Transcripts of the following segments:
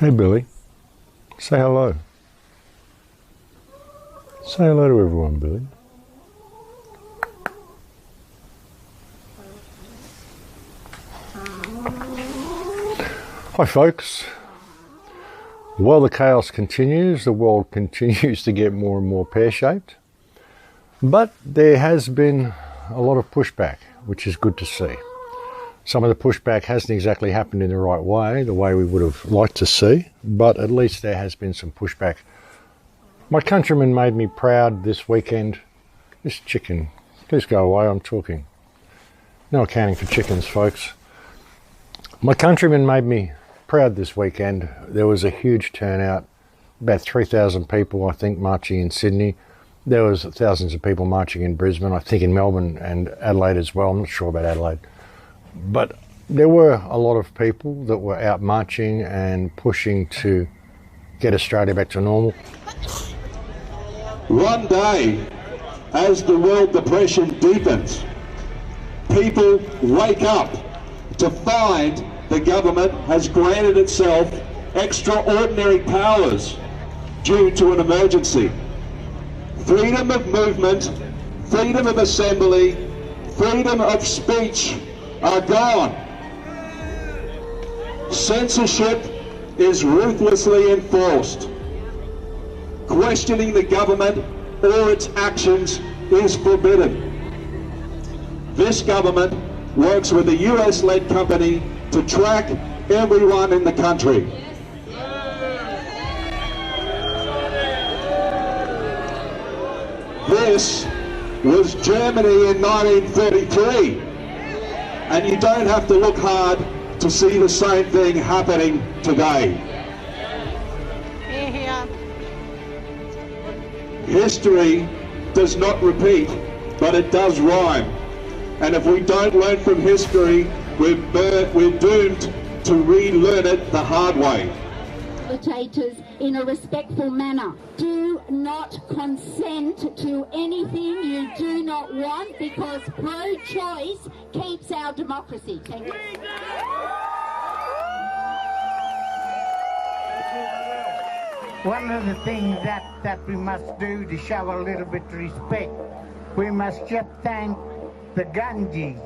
Hey Billy, say hello. Say hello to everyone, Billy. Hi folks. While the chaos continues, the world continues to get more and more pear-shaped. But there has been a lot of pushback, which is good to see. Some of the pushback hasn't exactly happened in the right way, the way we would have liked to see, but at least there has been some pushback. My countrymen made me proud this weekend. This chicken, please go away, I'm talking. No accounting for chickens, folks. My countrymen made me proud this weekend. There was a huge turnout, about 3,000 people, I think, marching in Sydney. There was thousands of people marching in Brisbane, I think in Melbourne and Adelaide as well. I'm not sure about Adelaide. But there were a lot of people that were out marching and pushing to get Australia back to normal. One day, as the world depression deepens, people wake up to find the government has granted itself extraordinary powers due to an emergency. Freedom of movement, freedom of assembly, freedom of speech are gone. Censorship is ruthlessly enforced. Questioning the government or its actions is forbidden. This government works with a US-led company to track everyone in the country. This was Germany in 1933. And you don't have to look hard to see the same thing happening today. History does not repeat, but it does rhyme. And if we don't learn from history, we're doomed to relearn it the hard way. Facilitators in a respectful manner. Do not consent to anything you do not want, because pro-choice keeps our democracy. Thank you. One of the things that we must do to show a little bit of respect, we must just thank the Ganges,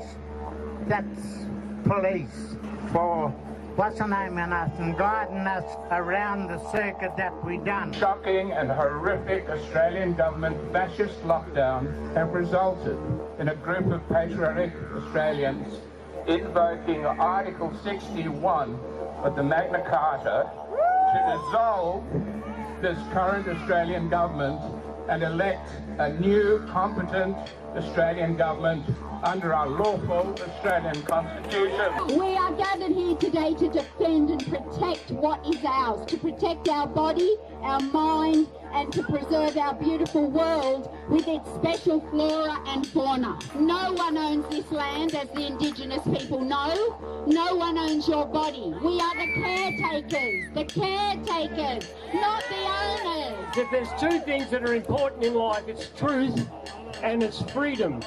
that's police, for what's the name in us and guiding us around the circuit that we done. Shocking and horrific Australian government fascist lockdown have resulted in a group of patriotic Australians invoking Article 61 of the Magna Carta to dissolve this current Australian government and elect a new competent Australian government under our lawful Australian Constitution. We are gathered here today to defend and protect what is ours, to protect our body, our mind, and to preserve our beautiful world with its special flora and fauna. No one owns this land, as the Indigenous people know. No one owns your body. We are the caretakers, not the owners. If there's two things that are important in life, it's truth and it's freedom.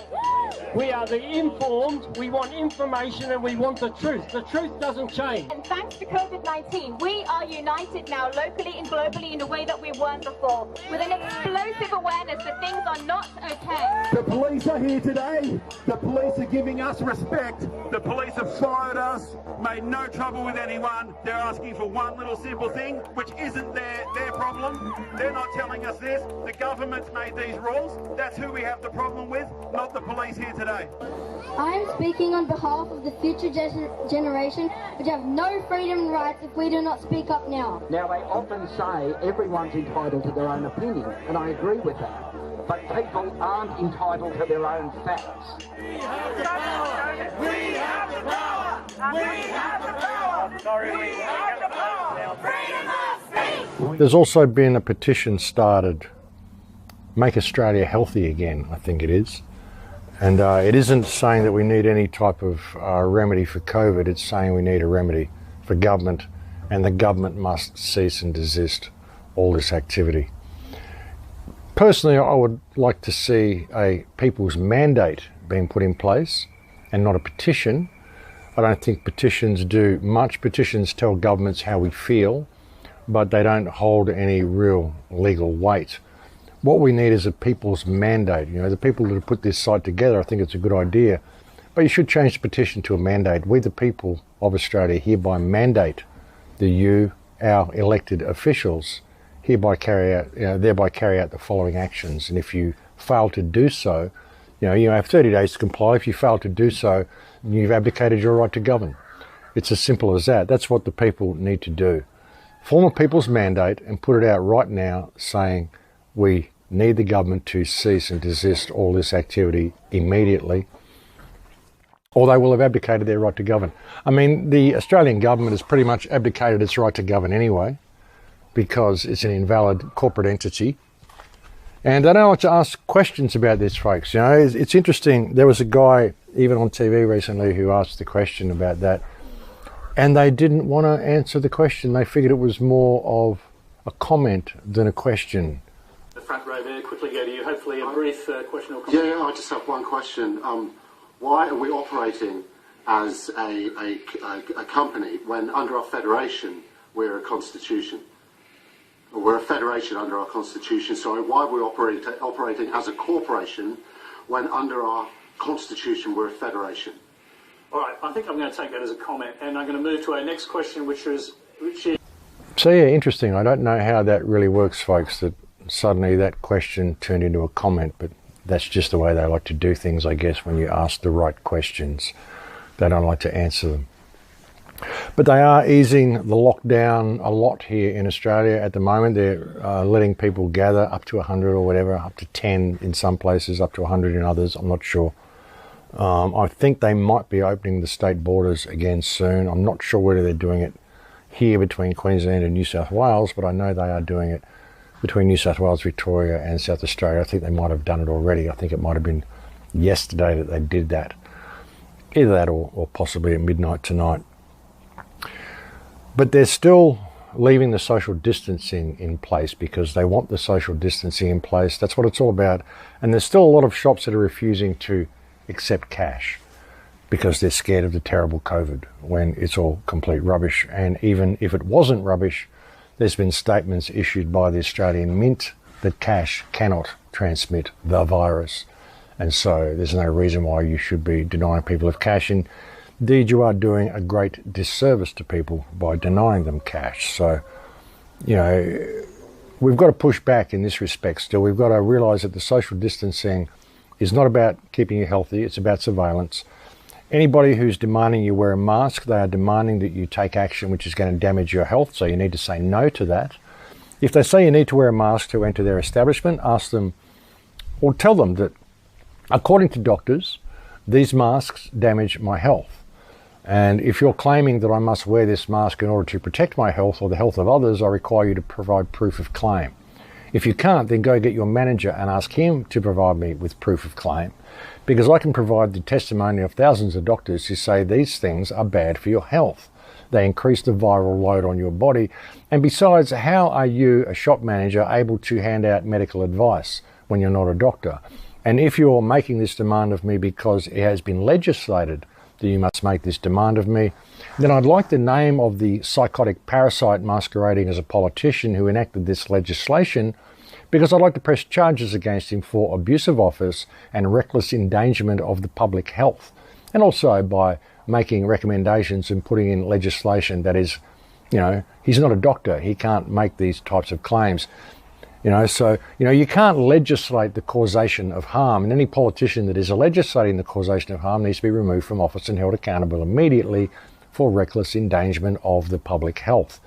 We are the informed, we want information and we want the truth. The truth doesn't change. And thanks to COVID-19, we are united now locally and globally in a way that we weren't before, with an explosive awareness that things are not okay. The police are here today. The police are giving us respect. The police have followed us, made no trouble with anyone. They're asking for one little simple thing, which isn't their problem. They're not telling us this. The government's made these rules. That's who we have the problem with, not the police here today. I am speaking on behalf of the future generation, which have no freedom and rights if we do not speak up now. Now, they often say everyone's entitled to their own opinion, and I agree with that. But people aren't entitled to their own facts. We have the power! We have the power! We have the power! Sorry, we have the power! Freedom of speech! There's also been a petition started, Make Australia Healthy Again, I think it is. And it isn't saying that we need any type of remedy for COVID, it's saying we need a remedy for government, and the government must cease and desist all this activity. Personally, I would like to see a people's mandate being put in place and not a petition. I don't think petitions do much. Petitions tell governments how we feel. but they don't hold any real legal weight. What we need is a people's mandate. You know, the people that have put this site together, I think it's a good idea, but you should change the petition to a mandate. We, the people of Australia, hereby mandate that you, our elected officials, thereby carry out the following actions. And if you fail to do so, you have 30 days to comply. If you fail to do so, you've abdicated your right to govern. It's as simple as that. That's what the people need to do. Form a people's mandate and put it out right now saying we need the government to cease and desist all this activity immediately, or they will have abdicated their right to govern. I mean, the Australian government has pretty much abdicated its right to govern anyway, because it's an invalid corporate entity. And they don't like to ask questions about this, folks. You know, it's interesting. There was a guy, even on TV recently, who asked the question about that, and they didn't want to answer the question. They figured it was more of a comment than a question. The front row there, quickly go to you. Hopefully a brief question or comment. Yeah, I just have one question. Why are we operating as a company when under our federation we're a constitution? We're a federation under our constitution, so why are we operating as a corporation when under our constitution we're a federation? All right, I think I'm going to take that as a comment, and I'm going to move to our next question, which is... So yeah, interesting. I don't know how that really works, folks, that suddenly that question turned into a comment, but that's just the way they like to do things, I guess, when you ask the right questions. They don't like to answer them. But they are easing the lockdown a lot here in Australia at the moment. They're letting people gather up to 100 or whatever, up to 10 in some places, up to 100 in others. I'm not sure. I think they might be opening the state borders again soon. I'm not sure whether they're doing it here between Queensland and New South Wales, but I know they are doing it between New South Wales, Victoria and South Australia. I think they might have done it already. I think it might have been yesterday that they did that. Either that or possibly at midnight tonight. But they're still leaving the social distancing in place because they want the social distancing in place. That's what it's all about. And there's still a lot of shops that are refusing to accept cash because they're scared of the terrible COVID when it's all complete rubbish. And even if it wasn't rubbish, there's been statements issued by the Australian Mint that cash cannot transmit the virus. And so there's no reason why you should be denying people of cash. And indeed, you are doing a great disservice to people by denying them cash. So, you know, we've got to push back in this respect still. We've got to realise that the social distancing is not about keeping you healthy, it's about surveillance. Anybody who's demanding you wear a mask, they are demanding that you take action which is going to damage your health, so you need to say no to that. If they say you need to wear a mask to enter their establishment, ask them or tell them that, according to doctors, these masks damage my health. And if you're claiming that I must wear this mask in order to protect my health or the health of others, I require you to provide proof of claim. If you can't, then go get your manager and ask him to provide me with proof of claim, because I can provide the testimony of thousands of doctors who say these things are bad for your health. They increase the viral load on your body. And besides, how are you, a shop manager, able to hand out medical advice when you're not a doctor? And if you're making this demand of me because it has been legislated that you must make this demand of me, then I'd like the name of the psychotic parasite masquerading as a politician who enacted this legislation, because I'd like to press charges against him for abuse of office and reckless endangerment of the public health, and also by making recommendations and putting in legislation that is, you know, he's not a doctor, he can't make these types of claims. You know, so, you know, you can't legislate the causation of harm, and any politician that is legislating the causation of harm needs to be removed from office and held accountable immediately for reckless endangerment of the public health.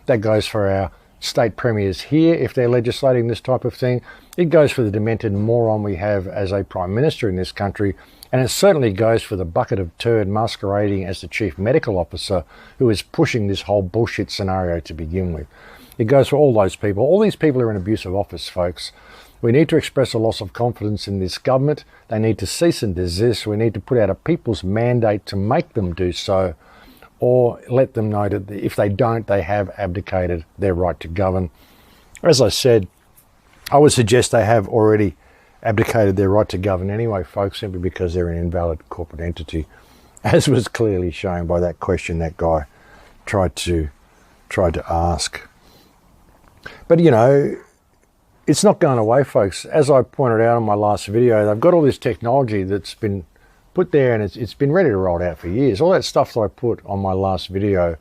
That goes for our state premiers here if they're legislating this type of thing. It goes for the demented moron we have as a prime minister in this country, and it certainly goes for the bucket of turd masquerading as the chief medical officer who is pushing this whole bullshit scenario to begin with. It goes for all those people. All these people are in abuse of office, folks. We need to express a loss of confidence in this government. They need to cease and desist. We need to put out a people's mandate to make them do so, or let them know that if they don't, they have abdicated their right to govern. As I said, I would suggest they have already abdicated their right to govern anyway, folks, simply because they're an invalid corporate entity, as was clearly shown by that question that guy tried to ask. But, you know, it's not going away, folks. As I pointed out in my last video, they've got all this technology that's been put there and it's been ready to roll out for years. All that stuff that I put on my last video,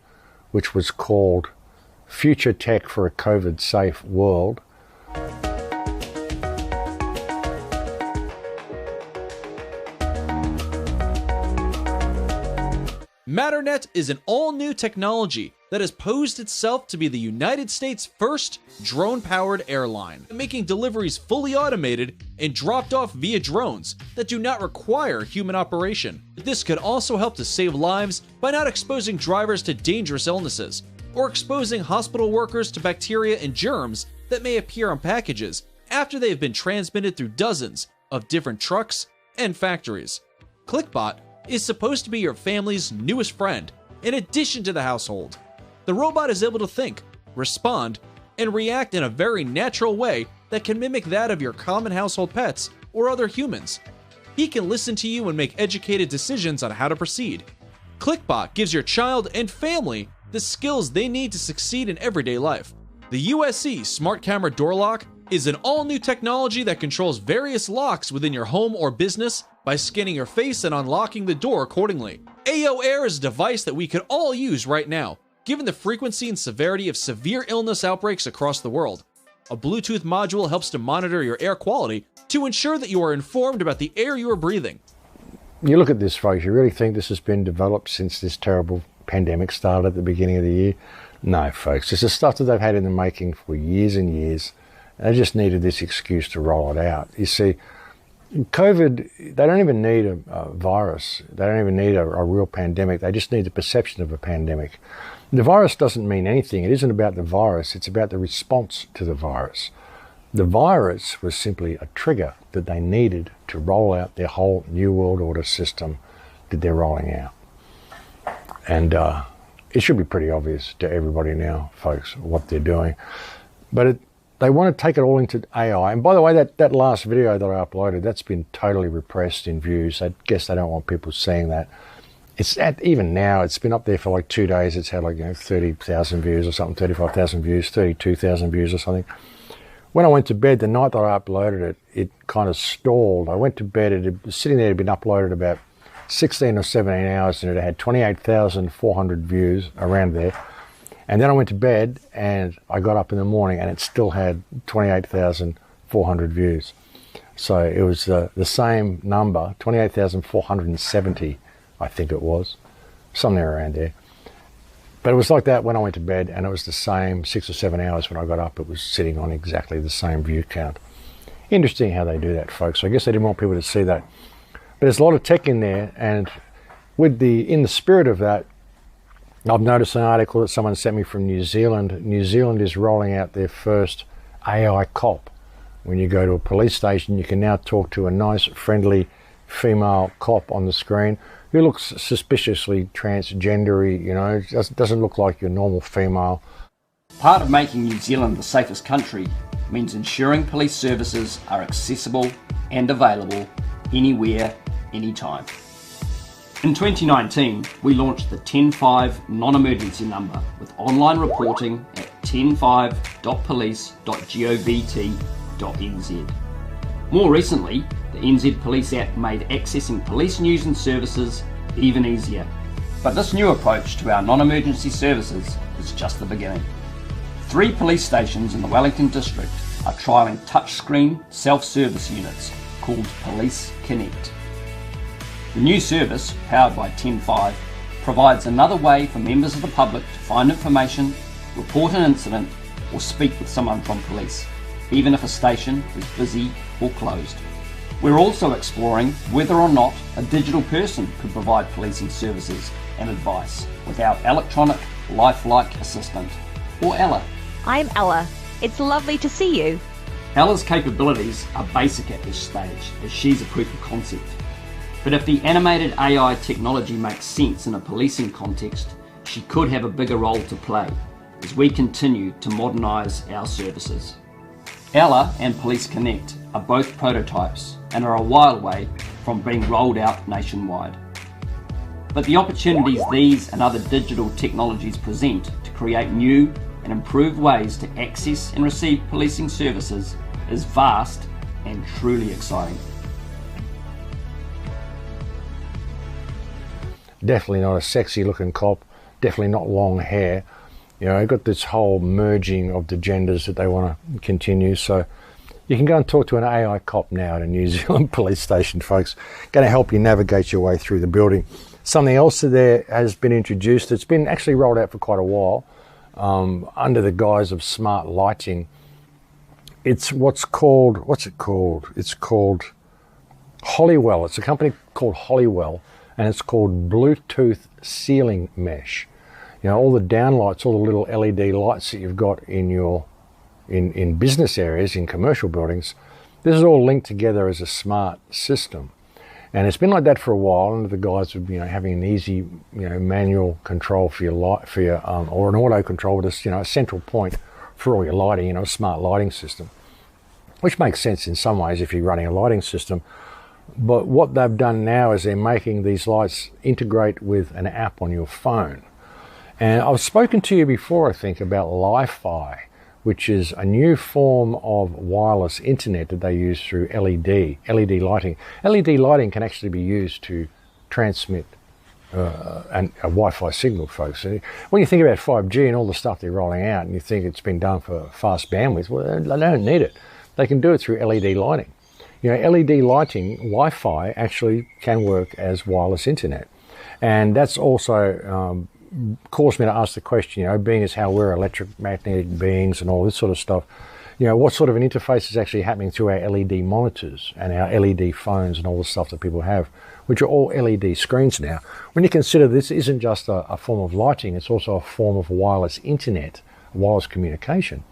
which was called Future Tech for a COVID-Safe World. Matternet is an all-new technology that has posed itself to be the United States' first drone-powered airline, making deliveries fully automated and dropped off via drones that do not require human operation. This could also help to save lives by not exposing drivers to dangerous illnesses, or exposing hospital workers to bacteria and germs that may appear on packages after they have been transmitted through dozens of different trucks and factories. ClickBot is supposed to be your family's newest friend, in addition to the household. The robot is able to think, respond, and react in a very natural way that can mimic that of your common household pets or other humans. He can listen to you and make educated decisions on how to proceed. ClickBot gives your child and family the skills they need to succeed in everyday life. The USC Smart Camera Door Lock is an all-new technology that controls various locks within your home or business by scanning your face and unlocking the door accordingly. AO Air is a device that we could all use right now, given the frequency and severity of severe illness outbreaks across the world. A Bluetooth module helps to monitor your air quality to ensure that you are informed about the air you are breathing. You look at this, folks, you really think this has been developed since this terrible pandemic started at the beginning of the year? No, folks, this is stuff that they've had in the making for years and years. They just needed this excuse to roll it out. You see, COVID, they don't even need a virus. They don't even need a real pandemic. They just need the perception of a pandemic. The virus doesn't mean anything. It isn't about the virus. It's about the response to the virus. The virus was simply a trigger that they needed to roll out their whole New World Order system that they're rolling out. And it should be pretty obvious to everybody now, folks, what they're doing. But they want to take it all into AI. And by the way, that last video that I uploaded, that's been totally repressed in views. I guess they don't want people seeing that. It's even now, it's been up there for like 2 days. It's had like 30,000 views or something, 35,000 views, 32,000 views or something. When I went to bed, the night that I uploaded it, it kind of stalled. I went to bed, it was sitting there, it had been uploaded about 16 or 17 hours, and it had 28,400 views around there. And then I went to bed and I got up in the morning and it still had 28,400 views. So it was the same number, 28,470, I think it was, somewhere around there. But it was like that when I went to bed, and it was the same 6 or 7 hours when I got up. It was sitting on exactly the same view count. Interesting how they do that, folks. I guess they didn't want people to see that. But there's a lot of tech in there, and in the spirit of that, I've noticed an article that someone sent me from New Zealand. New Zealand is rolling out their first AI cop. When you go to a police station, you can now talk to a nice, friendly female cop on the screen who looks suspiciously transgendery, you know, doesn't look like your normal female. Part of making New Zealand the safest country means ensuring police services are accessible and available anywhere, anytime. In 2019, we launched the 105 non-emergency number with online reporting at 105.police.govt.nz. More recently, the NZ Police app made accessing police news and services even easier. But this new approach to our non-emergency services is just the beginning. 3 police stations in the Wellington district are trialling touchscreen self-service units called Police Connect. The new service, powered by 105, provides another way for members of the public to find information, report an incident, or speak with someone from police, even if a station is busy or closed. We're also exploring whether or not a digital person could provide policing services and advice with our electronic lifelike assistant, or Ella. I'm Ella. It's lovely to see you. Ella's capabilities are basic at this stage, as she's a proof of concept. But if the animated AI technology makes sense in a policing context, she could have a bigger role to play as we continue to modernise our services. Ella and Police Connect are both prototypes and are a while away from being rolled out nationwide. But the opportunities these and other digital technologies present to create new, and improved ways to access and receive policing services is vast and truly exciting. Definitely not a sexy looking cop, definitely not long hair. You know, they've got this whole merging of the genders that they want to continue. So you can go and talk to an AI cop now at a New Zealand police station, folks. Going to help you navigate your way through the building. Something else there has been introduced. It's been actually rolled out for quite a while under the guise of smart lighting. It's what's it called? It's called Hollywell. It's a company called Hollywell, and it's called Bluetooth ceiling mesh. You know, all the downlights, all the little LED lights that you've got in your in business areas, in commercial buildings, this is all linked together as a smart system. And it's been like that for a while under the guise of, you know, having an easy, you know, manual control for your light, or an auto control with a, you know, a central point for all your lighting, you know, a smart lighting system, which makes sense in some ways if you're running a lighting system. But what they've done now is they're making these lights integrate with an app on your phone. And I've spoken to you before, I think, about Li-Fi, which is a new form of wireless internet that they use through LED lighting. LED lighting can actually be used to transmit a Wi-Fi signal, folks. When you think about 5G and all the stuff they're rolling out and you think it's been done for fast bandwidth, well, they don't need it. They can do it through LED lighting. You know, LED lighting, Wi-Fi, actually can work as wireless internet. And that's also caused me to ask the question, you know, being as how we're electromagnetic beings and all this sort of stuff, you know, what sort of an interface is actually happening through our LED monitors and our LED phones and all the stuff that people have, which are all LED screens now. When you consider this isn't just a form of lighting, it's also a form of wireless internet, wireless communication.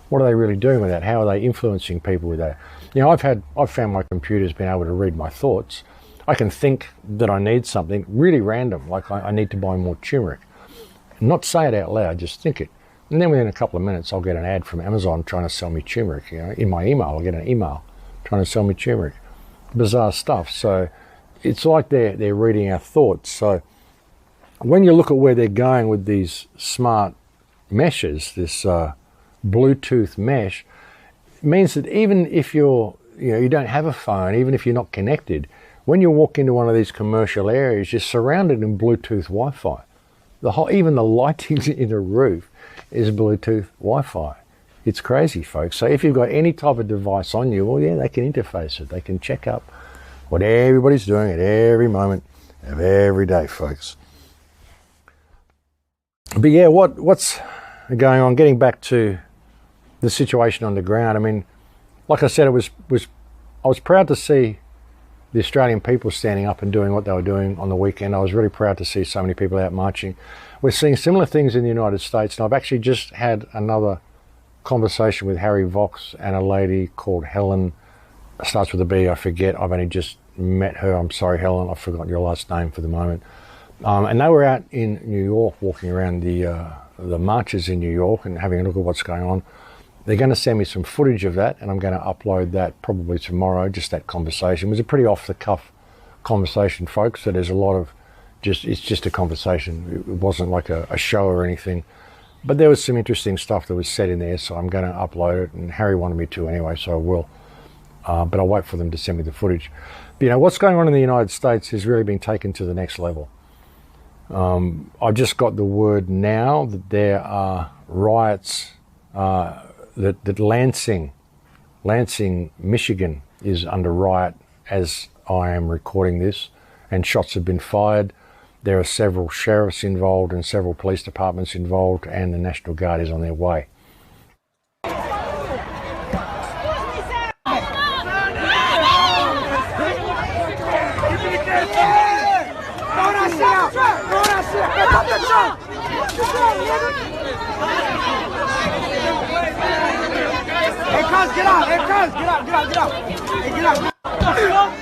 What are they really doing with that? How are they influencing people with that? You know, I've found my computer's been able to read my thoughts. I can think that I need something really random, like I need to buy more turmeric. Not say it out loud, just think it. And then within a couple of minutes, I'll get an ad from Amazon trying to sell me turmeric. You know, in my email, I'll get an email trying to sell me turmeric. Bizarre stuff. So it's like they're reading our thoughts. So when you look at where they're going with these smart meshes, this Bluetooth mesh, it means that even if you don't have a phone, even if you're not connected, when you walk into one of these commercial areas, you're surrounded in Bluetooth Wi-Fi. Even the lighting in the roof is Bluetooth Wi-Fi. It's crazy, folks. So if you've got any type of device on you, well, yeah, they can interface it. They can check up what everybody's doing at every moment of every day, folks. But yeah, what's going on? Getting back to the situation on the ground. I mean, like I said, I was proud to see the Australian people standing up and doing what they were doing on the weekend. I was really proud to see so many people out marching. We're seeing similar things in the United States, and I've actually just had another conversation with Harry Vox and a lady called Helen. It starts with a B, I forget. I've only just met her. I'm sorry, Helen, I've forgotten your last name for the moment. And they were out in New York walking around the marches in New York and having a look at what's going on. They're going to send me some footage of that, and I'm going to upload that probably tomorrow, just that conversation. It was a pretty off-the-cuff conversation, folks, so there's a lot of it's just a conversation. It wasn't like a show or anything. But there was some interesting stuff that was said in there, so I'm going to upload it, and Harry wanted me to anyway, so I will. But I'll wait for them to send me the footage. But, you know, what's going on in the United States is really being taken to the next level. I just got the word now that there are riots, that Lansing, Michigan is under riot as I am recording this, and shots have been fired. There are several sheriffs involved and several police departments involved, and the National Guard is on their way. Hey, cuz, get out! Hey, cuz, get out! Get out! Get out! Hey, get out!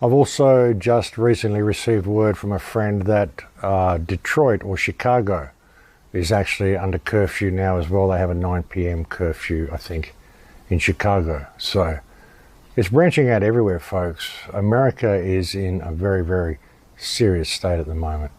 I've also just recently received word from a friend that Detroit or Chicago is actually under curfew now as well. They have a 9 p.m. curfew, I think, in Chicago. So it's branching out everywhere, folks. America is in a very, very serious state at the moment.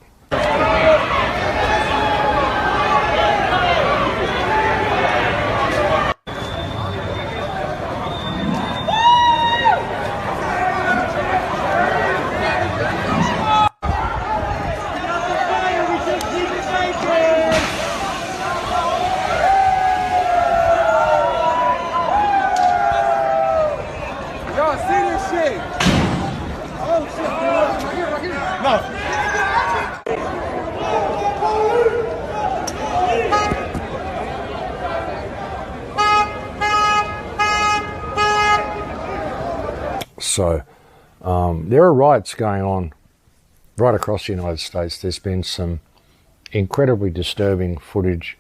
So there are riots going on right across the United States. There's been some incredibly disturbing footage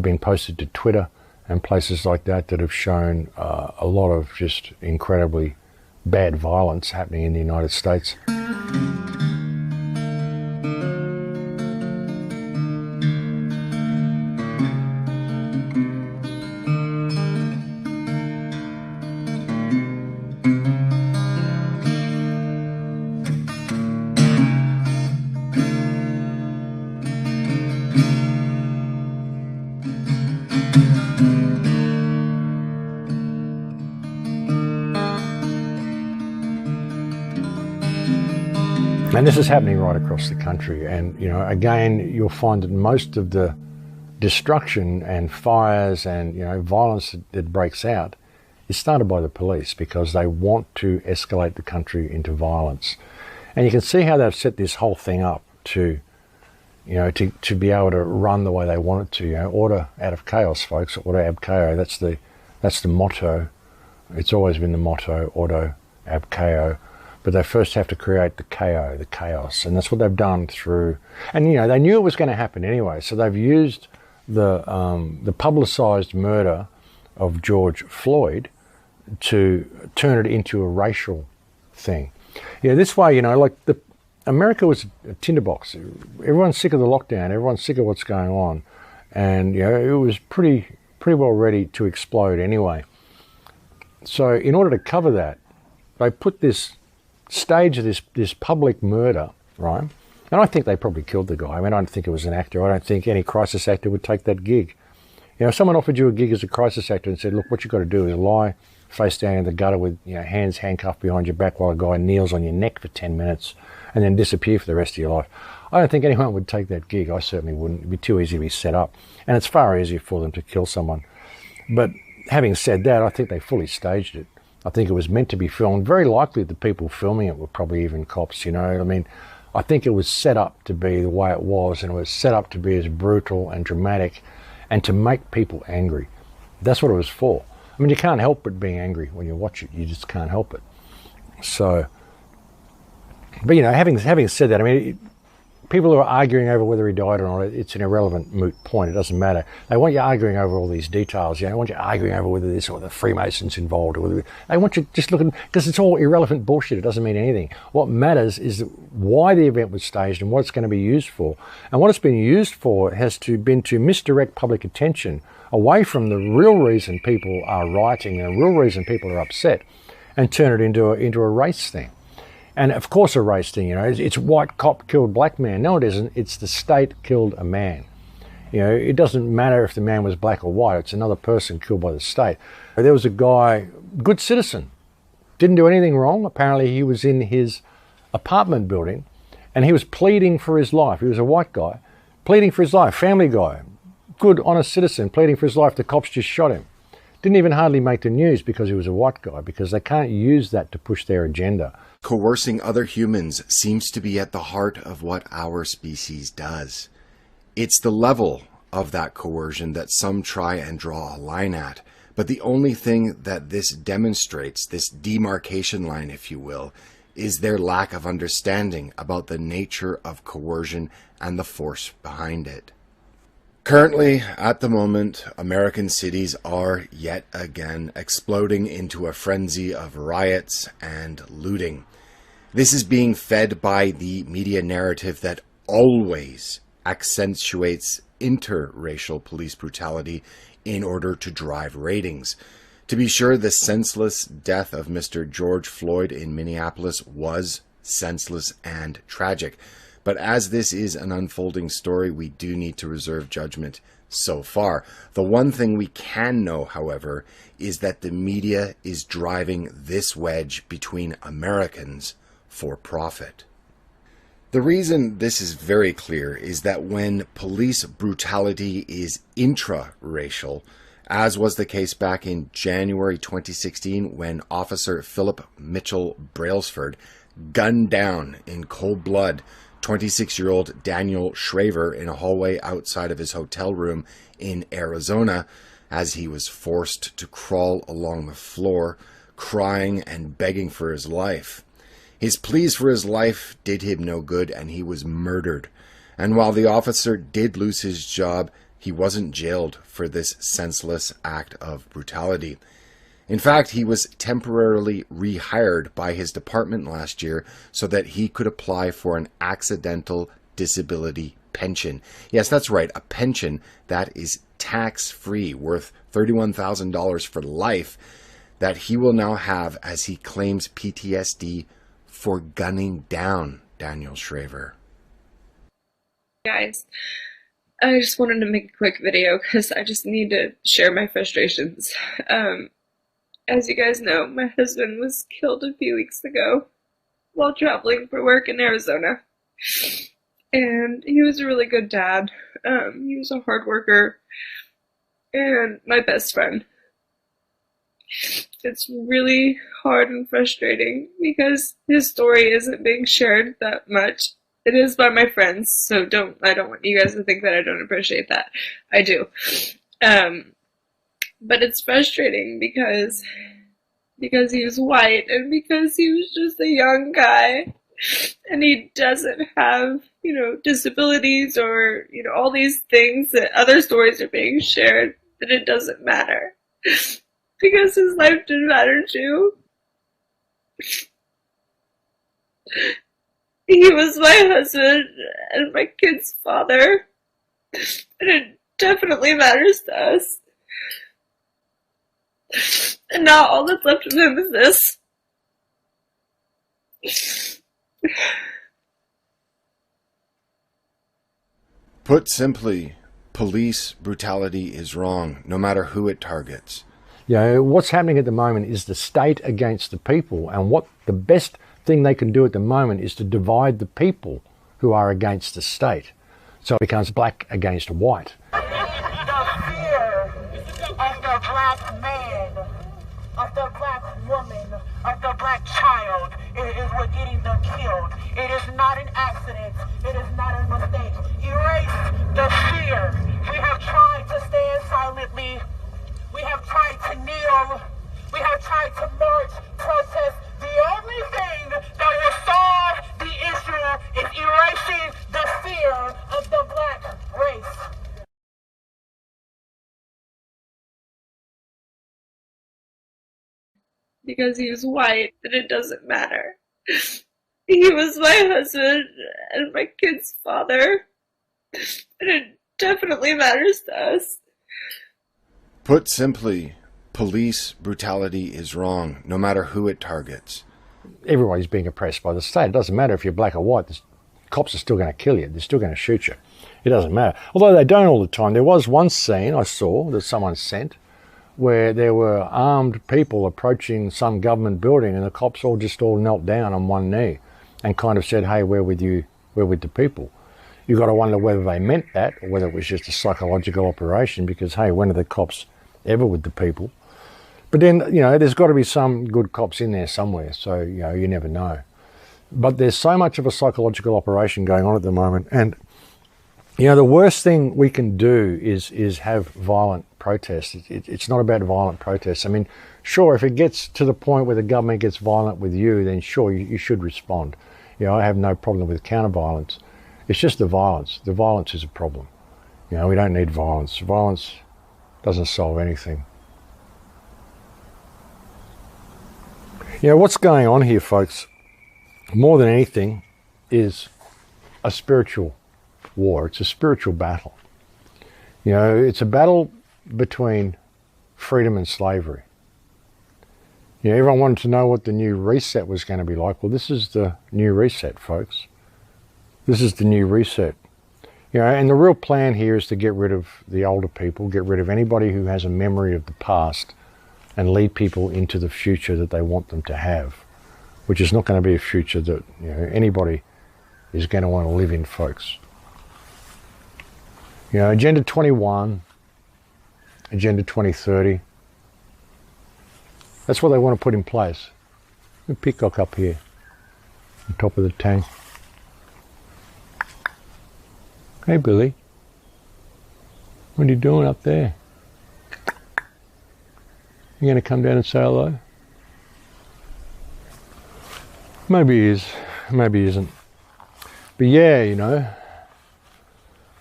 being posted to Twitter and places like that that have shown a lot of just incredibly bad violence happening in the United States. And this is happening right across the country. And, you know, again, you'll find that most of the destruction and fires and, you know, violence that breaks out is started by the police because they want to escalate the country into violence. And you can see how they've set this whole thing up to, you know, to be able to run the way they want it to. You know, order out of chaos, folks. Order ab chaos. That's the motto. It's always been the motto, order ab chaos. But they first have to create the chaos, and that's what they've done through. And, you know, they knew it was going to happen anyway, so they've used the publicised murder of George Floyd to turn it into a racial thing. Yeah, this way, you know, like America was a tinderbox. Everyone's sick of the lockdown. Everyone's sick of what's going on, and, you know, it was pretty well ready to explode anyway. So in order to cover that, they put this stage this public murder, right? And I think they probably killed the guy. I mean, I don't think it was an actor. I don't think any crisis actor would take that gig. You know, if someone offered you a gig as a crisis actor and said, look, what you've got to do is lie face down in the gutter with, you know, hands handcuffed behind your back while a guy kneels on your neck for 10 minutes and then disappear for the rest of your life. I don't think anyone would take that gig. I certainly wouldn't. It'd be too easy to be set up. And it's far easier for them to kill someone. But having said that, I think they fully staged it. I think it was meant to be filmed. Very likely the people filming it were probably even cops, you know. I mean, I think it was set up to be the way it was, and it was set up to be as brutal and dramatic and to make people angry. That's what it was for. I mean, you can't help but being angry when you watch it. You just can't help it. So, but, you know, having said that, I mean, people who are arguing over whether he died or not, it's an irrelevant moot point. It doesn't matter. They want you arguing over all these details. You know, they want you arguing over whether this or the Freemasons involved, or whether they want you just looking, because it's all irrelevant bullshit. It doesn't mean anything. What matters is why the event was staged and what it's going to be used for. And what it's been used for has been to misdirect public attention away from the real reason people are rioting and the real reason people are upset, and turn it into a race thing. And of course a race thing, you know, it's white cop killed black man. No, it isn't. It's the state killed a man. You know, it doesn't matter if the man was black or white. It's another person killed by the state. There was a guy, good citizen, didn't do anything wrong. Apparently he was in his apartment building and he was pleading for his life. He was a white guy, pleading for his life, family guy, good, honest citizen, pleading for his life. The cops just shot him. Didn't even hardly make the news because he was a white guy, because they can't use that to push their agenda. Coercing other humans seems to be at the heart of what our species does. It's the level of that coercion that some try and draw a line at. But the only thing that this demonstrates, this demarcation line, if you will, is their lack of understanding about the nature of coercion and the force behind it. Currently, at the moment, American cities are yet again exploding into a frenzy of riots and looting. This is being fed by the media narrative that always accentuates interracial police brutality in order to drive ratings. To be sure, the senseless death of Mr. George Floyd in Minneapolis was senseless and tragic. But as this is an unfolding story, we do need to reserve judgment so far. The one thing we can know, however, is that the media is driving this wedge between Americans for profit. The reason this is very clear is that when police brutality is intra-racial, as was the case back in January 2016 when Officer Philip Mitchell Brailsford gunned down in cold blood 26-year-old Daniel Shraver in a hallway outside of his hotel room in Arizona as he was forced to crawl along the floor, crying and begging for his life. His pleas for his life did him no good, and he was murdered. And while the officer did lose his job, he wasn't jailed for this senseless act of brutality. In fact, he was temporarily rehired by his department last year so that he could apply for an accidental disability pension. Yes, that's right, a pension that is tax-free, worth $31,000 for life, that he will now have as he claims PTSD for gunning down Daniel Shraver. Guys, I just wanted to make a quick video because I just need to share my frustrations. As you guys know, my husband was killed a few weeks ago while traveling for work in Arizona. And he was a really good dad. He was a hard worker and my best friend. It's really hard and frustrating because his story isn't being shared that much. It is by my friends, so I don't want you guys to think that I don't appreciate that. I do. But it's frustrating because he was white and because he was just a young guy and he doesn't have, disabilities or, all these things that other stories are being shared, that it doesn't matter. Because his life didn't matter too. He was my husband and my kid's father. And it definitely matters to us. And now all that's left of him is this. Put simply, police brutality is wrong, no matter who it targets. What's happening at the moment is the state against the people, and what the best thing they can do at the moment is to divide the people who are against the state. So it becomes black against white. The fear of the black man, of the black woman, of the black child is what getting them killed. It is not an accident. It is not a mistake. Erase the fear. We have tried to stand silently. We have tried to kneel. We have tried to march, protest. The only thing that will solve the issue is erasing the fear of the black race. Because he was white, and it doesn't matter. He was my husband and my kid's father. And it definitely matters to us. Put simply, police brutality is wrong, no matter who it targets. Everybody's being oppressed by the state. It doesn't matter if you're black or white. The cops are still going to kill you. They're still going to shoot you. It doesn't matter. Although they don't all the time. There was one scene I saw that someone sent where there were armed people approaching some government building and the cops all knelt down on one knee and kind of said, hey, we're with you, we're with the people. You've got to wonder whether they meant that or whether it was just a psychological operation because, hey, when are the cops ever with the people? But then, there's got to be some good cops in there somewhere, so, you never know. But there's so much of a psychological operation going on at the moment, and, the worst thing we can do is have violent protests. It's not about violent protests. I mean, sure, if it gets to the point where the government gets violent with you, then sure, you should respond. I have no problem with counter-violence. It's just the violence. The violence is a problem. We don't need violence. Violence doesn't solve anything. What's going on here, folks, more than anything, is a spiritual war. It's a spiritual battle. You know, it's a battle between freedom and slavery. You know, everyone wanted to know what the new reset was going to be like. Well, this is the new reset, folks. This is the new reset. You know, and the real plan here is to get rid of the older people, get rid of anybody who has a memory of the past, and lead people into the future that they want them to have, which is not going to be a future that, you know, anybody is going to want to live in, folks. You know, Agenda 21, Agenda 2030, that's what they want to put in place. The peacock up here, on top of the tank. Hey, Billy. What are you doing up there? You going to come down and say hello? Maybe he is, maybe he isn't. But yeah, you know,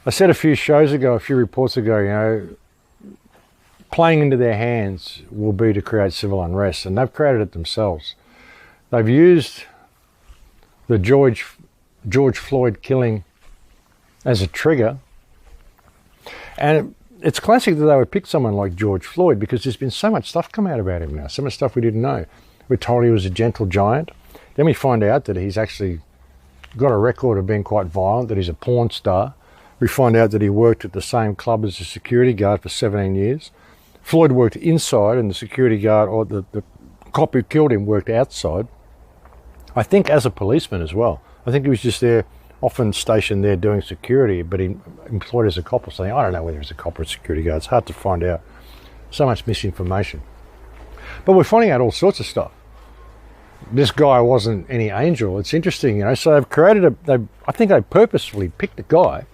I said a few shows ago, a few reports ago, you know, playing into their hands will be to create civil unrest, and they've created it themselves. They've used the George Floyd killing as a trigger, and it's classic that they would pick someone like George Floyd, because there's been so much stuff come out about him now, so much stuff we didn't know. We're told he was a gentle giant. Then we find out that he's actually got a record of being quite violent, that he's a porn star. We find out that he worked at the same club as a security guard for 17 years. Floyd worked inside, and the security guard, or the cop who killed him, worked outside. I think as a policeman as well. I think he was just there, often stationed there doing security, but he employed as a cop or something. I don't know whether he's a cop or a security guard. It's hard to find out. So much misinformation. But we're finding out all sorts of stuff. This guy wasn't any angel. It's interesting, you know. So they've created I think they purposefully picked a guy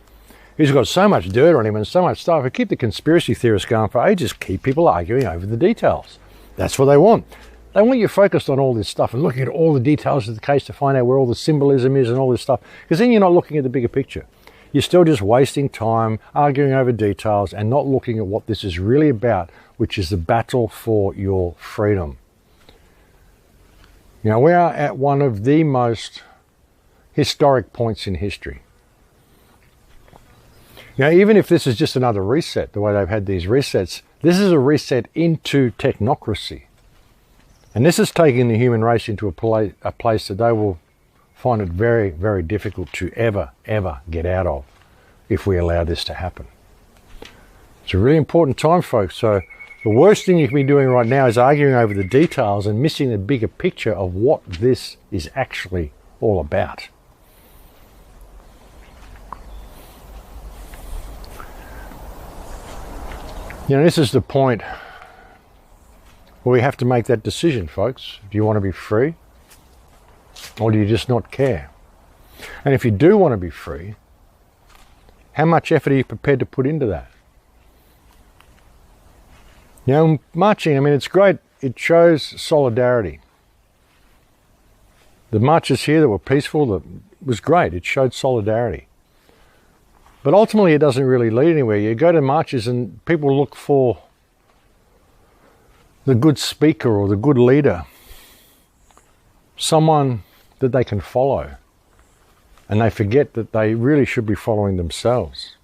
who's got so much dirt on him and so much stuff. They keep the conspiracy theorists going for ages, keep people arguing over the details. That's what they want. They want you focused on all this stuff and looking at all the details of the case to find out where all the symbolism is and all this stuff, because then you're not looking at the bigger picture. You're still just wasting time arguing over details and not looking at what this is really about, which is the battle for your freedom. You know, we are at one of the most historic points in history. You know, even if this is just another reset, the way they've had these resets, this is a reset into technocracy. And this is taking the human race into a place that they will find it very, very difficult to ever get out of if we allow this to happen. It's a really important time, folks. So the worst thing you can be doing right now is arguing over the details and missing the bigger picture of what this is actually all about. You know, this is the point where we have to make that decision, folks. Do you want to be free, or do you just not care? And if you do want to be free, how much effort are you prepared to put into that? You know, marching, I mean, it's great. It shows solidarity. The marches here that were peaceful, that was great. It showed solidarity. But ultimately, it doesn't really lead anywhere. You go to marches and people look for the good speaker or the good leader, someone that they can follow, and they forget that they really should be following themselves.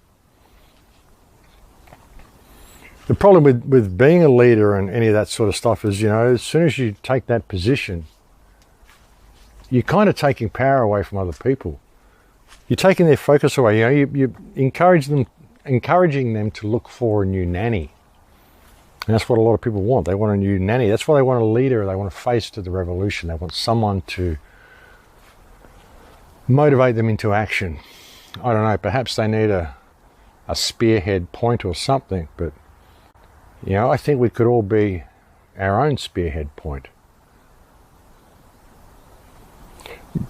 The problem with being a leader and any of that sort of stuff is, you know, as soon as you take that position, you're kind of taking power away from other people. You're taking their focus away. You know, you encouraging them to look for a new nanny. And that's what a lot of people want. They want a new nanny. That's why they want a leader. They want a face to the revolution. They want someone to motivate them into action. I don't know, perhaps they need a spearhead point or something, but, you know, I think we could all be our own spearhead point.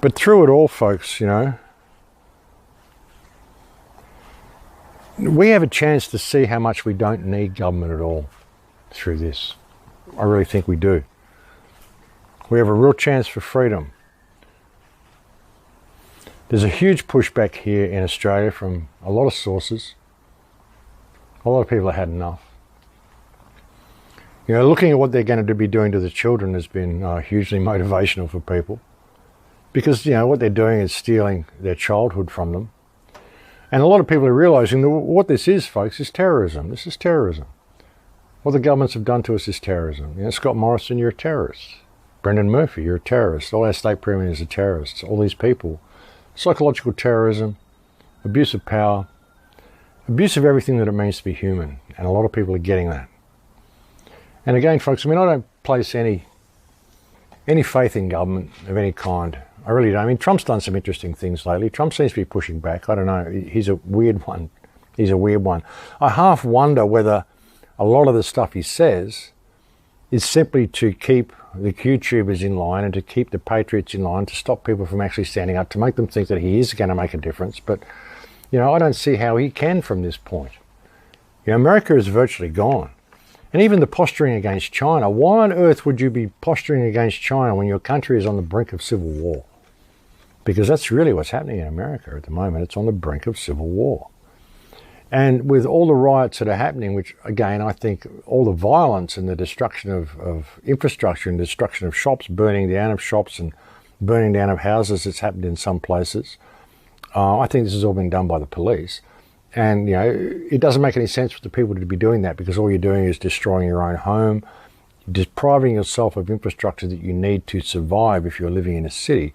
But through it all, folks, you know, we have a chance to see how much we don't need government at all through this. I really think we do. We have a real chance for freedom. There's a huge pushback here in Australia from a lot of sources. A lot of people have had enough. You know, looking at what they're going to be doing to the children has been hugely motivational for people. because, you know, what they're doing is stealing their childhood from them. And a lot of people are realising that what this is, folks, is terrorism. This is terrorism. What the governments have done to us is terrorism. You know, Scott Morrison, you're a terrorist. Brendan Murphy, you're a terrorist. All our state premiers are terrorists. All these people. Psychological terrorism, abuse of power, abuse of everything that it means to be human. And a lot of people are getting that. And again, folks, I mean, I don't place any faith in government of any kind. I really don't. I mean, Trump's done some interesting things lately. Trump seems to be pushing back. I don't know. He's a weird one. He's a weird one. I half wonder whether a lot of the stuff he says is simply to keep the Q-tubers in line and to keep the patriots in line, to stop people from actually standing up, to make them think that he is going to make a difference. But, you know, I don't see how he can from this point. You know, America is virtually gone. And even the posturing against China. Why on earth would you be posturing against China when your country is on the brink of civil war? Because that's really what's happening in America at the moment. It's on the brink of civil war. And with all the riots that are happening, which, again, I think all the violence and the destruction of infrastructure and destruction of shops, burning down of shops and burning down of houses that's happened in some places, I think this has all been done by the police. And, you know, it doesn't make any sense for the people to be doing that, because all you're doing is destroying your own home, depriving yourself of infrastructure that you need to survive if you're living in a city.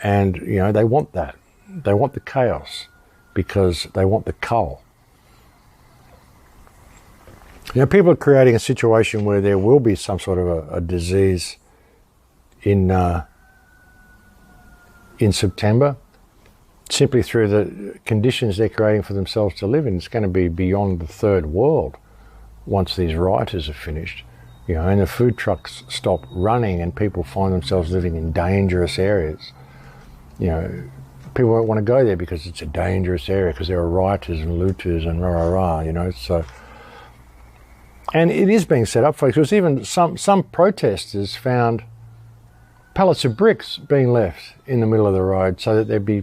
And, you know, they want that. They want the chaos because they want the cull. You know, people are creating a situation where there will be some sort of a disease in September, simply through the conditions they're creating for themselves to live in. It's going to be beyond the third world once these rioters are finished. You know, and the food trucks stop running and people find themselves living in dangerous areas. You know, people won't want to go there because it's a dangerous area, because there are rioters and looters and rah-rah-rah, you know. So, and it is being set up, folks. Because even some protesters found pallets of bricks being left in the middle of the road so that there'd be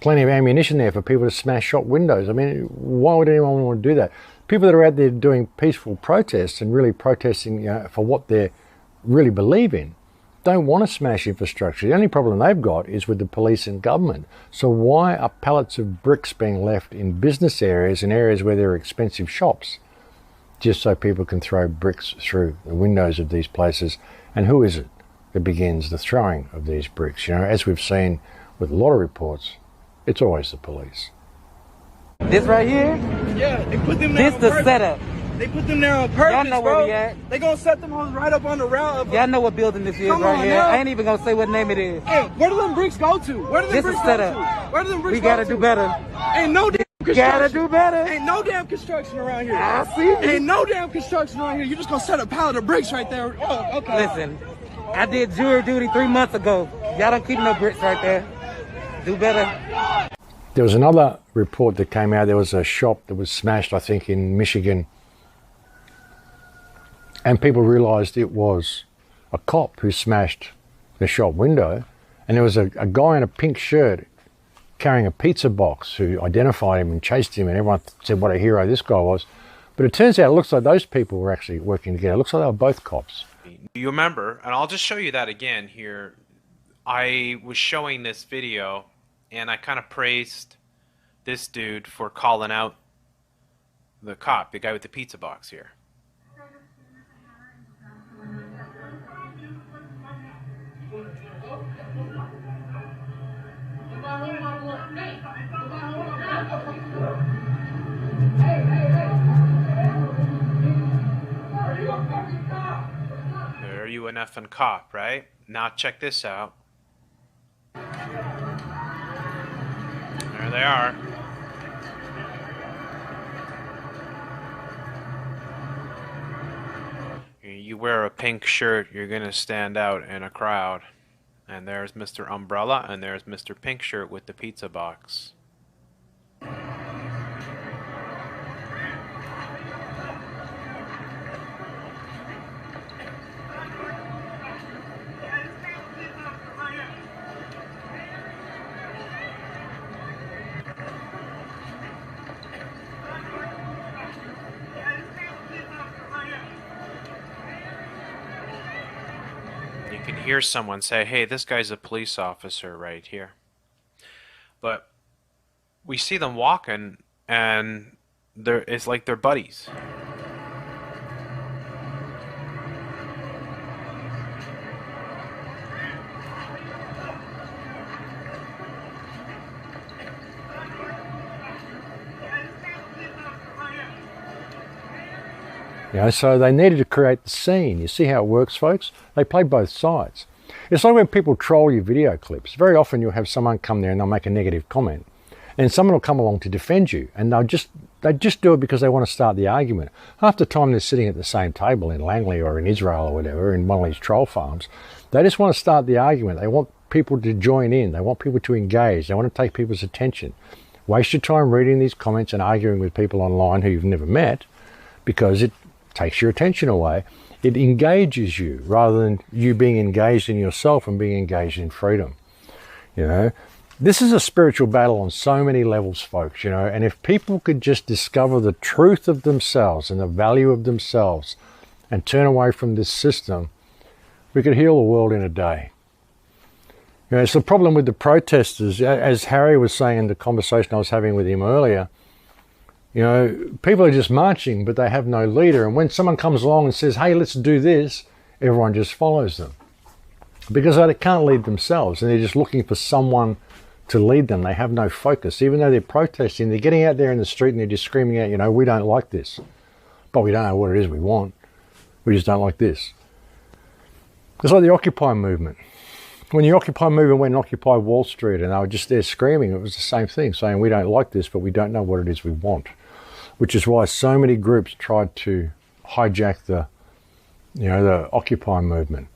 plenty of ammunition there for people to smash shop windows. I mean, why would anyone want to do that? People that are out there doing peaceful protests and really protesting, you know, for what they really believe in, don't want to smash infrastructure. The only problem they've got is with the police and government. So why are pallets of bricks being left in business areas, in areas where there are expensive shops, just so people can throw bricks through the windows of these places? And who is it that begins the throwing of these bricks? You know, as we've seen with a lot of reports, it's always the police. This right here? Yeah, they put them there. This the setup. They put them there on purpose, y'all know bro. Where we at. They gonna set them right up on the route. Y'all know what building this is right here. Now. I ain't even gonna say what name it is. Hey, where do them bricks go to? Where do them bricks go to? Where do them bricks go to? We gotta do better. Ain't no damn construction. Gotta do better. Ain't no damn construction around here. I see. Ain't no damn construction around here. You just gonna set a pallet of bricks right there. Oh, okay. Listen, I did jury duty 3 months ago. Y'all don't keep no bricks right there. Do better. There was another report that came out. There was a shop that was smashed, I think, in Michigan. And people realised it was a cop who smashed the shop window. And there was a guy in a pink shirt carrying a pizza box who identified him and chased him. And everyone said what a hero this guy was. But it turns out it looks like those people were actually working together. It looks like they were both cops. You remember, and I'll just show you that again here. I was showing this video and I kind of praised this dude for calling out the cop, the guy with the pizza box here. There you an effing cop, right? Now check this out. There they are. You wear a pink shirt, you're gonna stand out in a crowd. And there's Mr. Umbrella, and there's Mr. Pink Shirt with the pizza box. You can hear someone say, hey, this guy's a police officer right here. But we see them walking, and it's like they're buddies. You know, so they needed to create the scene. You see how it works, folks? They play both sides. It's like when people troll your video clips. Very often you'll have someone come there and they'll make a negative comment. And someone will come along to defend you. And they just do it because they want to start the argument. Half the time they're sitting at the same table in Langley or in Israel or whatever, in one of these troll farms. They just want to start the argument. They want people to join in. They want people to engage. They want to take people's attention. Waste your time reading these comments and arguing with people online who you've never met, because it takes your attention away. It engages you rather than you being engaged in yourself and being engaged in freedom. You know, this is a spiritual battle on so many levels, folks, you know, and if people could just discover the truth of themselves and the value of themselves and turn away from this system, we could heal the world in a day. You know, it's the problem with the protesters, as Harry was saying in the conversation I was having with him earlier. You know, people are just marching, but they have no leader. And when someone comes along and says, hey, let's do this, everyone just follows them. Because they can't lead themselves, and they're just looking for someone to lead them. They have no focus. Even though they're protesting, they're getting out there in the street and they're just screaming out, you know, we don't like this. But we don't know what it is we want. We just don't like this. It's like the Occupy movement. When the Occupy movement went and occupied Wall Street and they were just there screaming, it was the same thing, saying we don't like this, but we don't know what it is we want. Which is why so many groups tried to hijack the Occupy movement.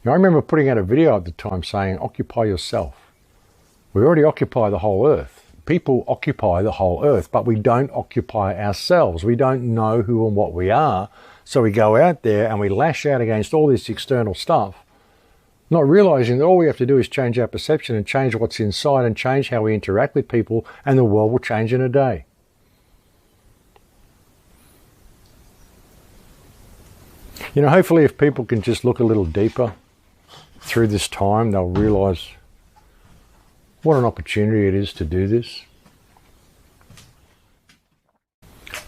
You know, I remember putting out a video at the time saying, occupy yourself. We already occupy the whole earth. People occupy the whole earth, but we don't occupy ourselves. We don't know who and what we are. So we go out there and we lash out against all this external stuff, not realizing that all we have to do is change our perception and change what's inside and change how we interact with people, and the world will change in a day. You know, hopefully if people can just look a little deeper through this time, they'll realize what an opportunity it is to do this.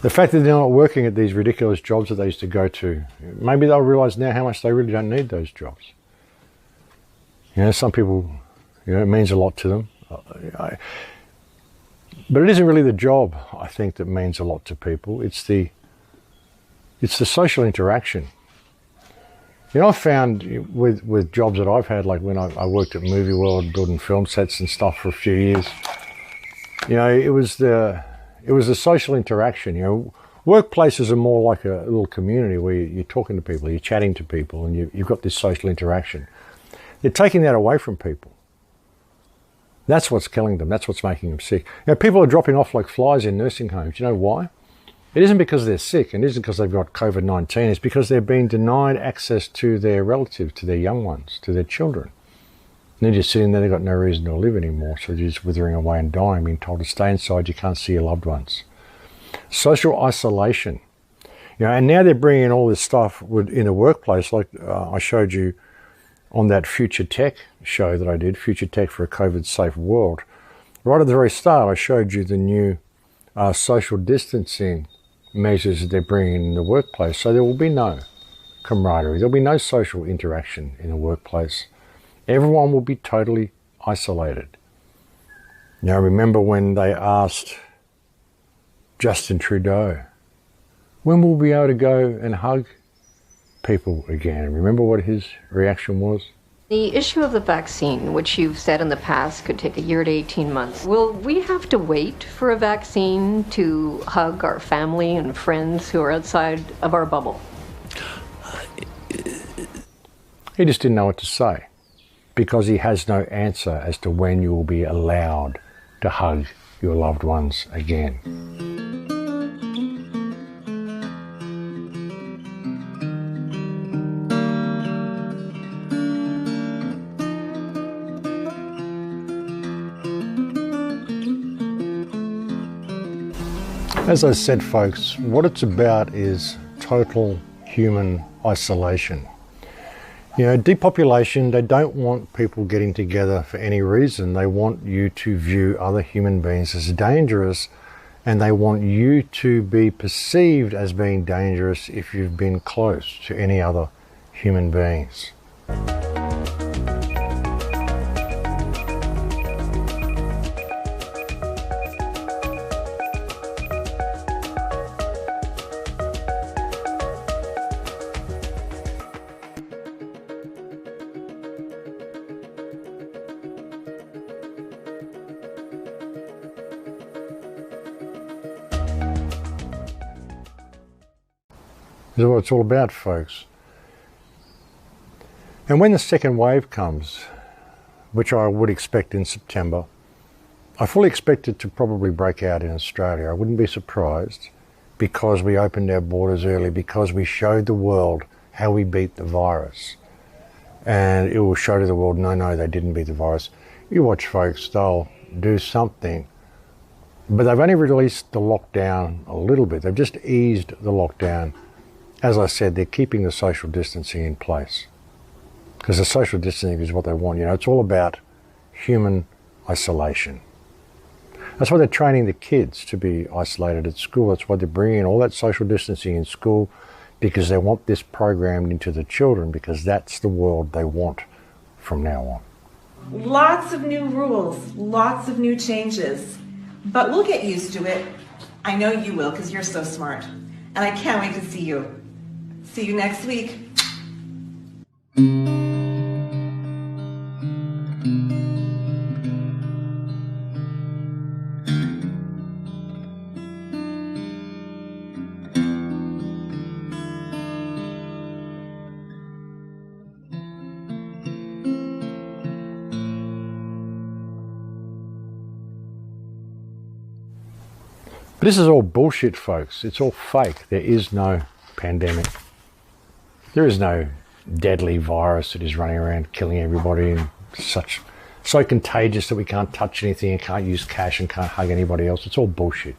The fact that they're not working at these ridiculous jobs that they used to go to, maybe they'll realize now how much they really don't need those jobs. You know, some people, you know, it means a lot to them. But it isn't really the job, I think, that means a lot to people. It's the social interaction. You know, I've found with jobs that I've had, like when I worked at Movie World building film sets and stuff for a few years, you know, it was the social interaction. You know, workplaces are more like a little community where you're talking to people, you're chatting to people, and you've got this social interaction. They're taking that away from people. That's what's killing them. That's what's making them sick. You know, people are dropping off like flies in nursing homes. You know why? It isn't because they're sick, and it isn't because they've got COVID-19. It's because they're being denied access to their relatives, to their young ones, to their children. And they're just sitting there, they've got no reason to live anymore, so they're just withering away and dying, being told to stay inside, you can't see your loved ones. Social isolation. You know, and now they're bringing in all this stuff in the workplace, like I showed you on that Future Tech show that I did, Future Tech for a COVID-safe world. Right at the very start, I showed you the new social distancing measures that they're bringing in the workplace. So there will be no camaraderie. There'll be no social interaction in the workplace. Everyone will be totally isolated. Now, remember when they asked Justin Trudeau, when will we be able to go and hug people again? Remember what his reaction was? The issue of the vaccine, which you've said in the past could take a year to 18 months, will we have to wait for a vaccine to hug our family and friends who are outside of our bubble? He just didn't know what to say, because he has no answer as to when you will be allowed to hug your loved ones again. As I said, folks, what it's about is total human isolation. You know, depopulation, they don't want people getting together for any reason. They want you to view other human beings as dangerous, and they want you to be perceived as being dangerous if you've been close to any other human beings. This is what it's all about, folks. And when the second wave comes, which I would expect in September, I fully expect it to probably break out in Australia. I wouldn't be surprised, because we opened our borders early, because we showed the world how we beat the virus. And it will show to the world, no, they didn't beat the virus. You watch, folks, they'll do something. But they've only released the lockdown a little bit. They've just eased the lockdown. As I said, they're keeping the social distancing in place, because the social distancing is what they want. You know, it's all about human isolation. That's why they're training the kids to be isolated at school. That's why they're bringing in all that social distancing in school, because they want this programmed into the children, because that's the world they want from now on. Lots of new rules, lots of new changes, but we'll get used to it. I know you will, because you're so smart, and I can't wait to see you. See you next week. But this is all bullshit, folks. It's all fake. There is no pandemic. There is no deadly virus that is running around killing everybody and so contagious that we can't touch anything and can't use cash and can't hug anybody else. It's all bullshit.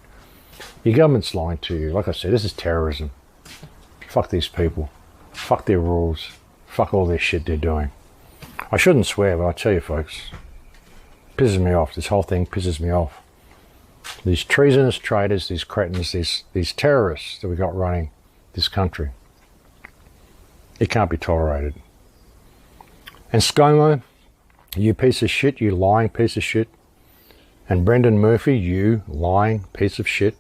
Your government's lying to you. Like I said, this is terrorism. Fuck these people. Fuck their rules. Fuck all this shit they're doing. I shouldn't swear, but I tell you, folks, it pisses me off. This whole thing pisses me off. These treasonous traitors, these cretins, these terrorists that we got running this country. It can't be tolerated. And ScoMo, you piece of shit, you lying piece of shit. And Brendan Murphy, you lying piece of shit.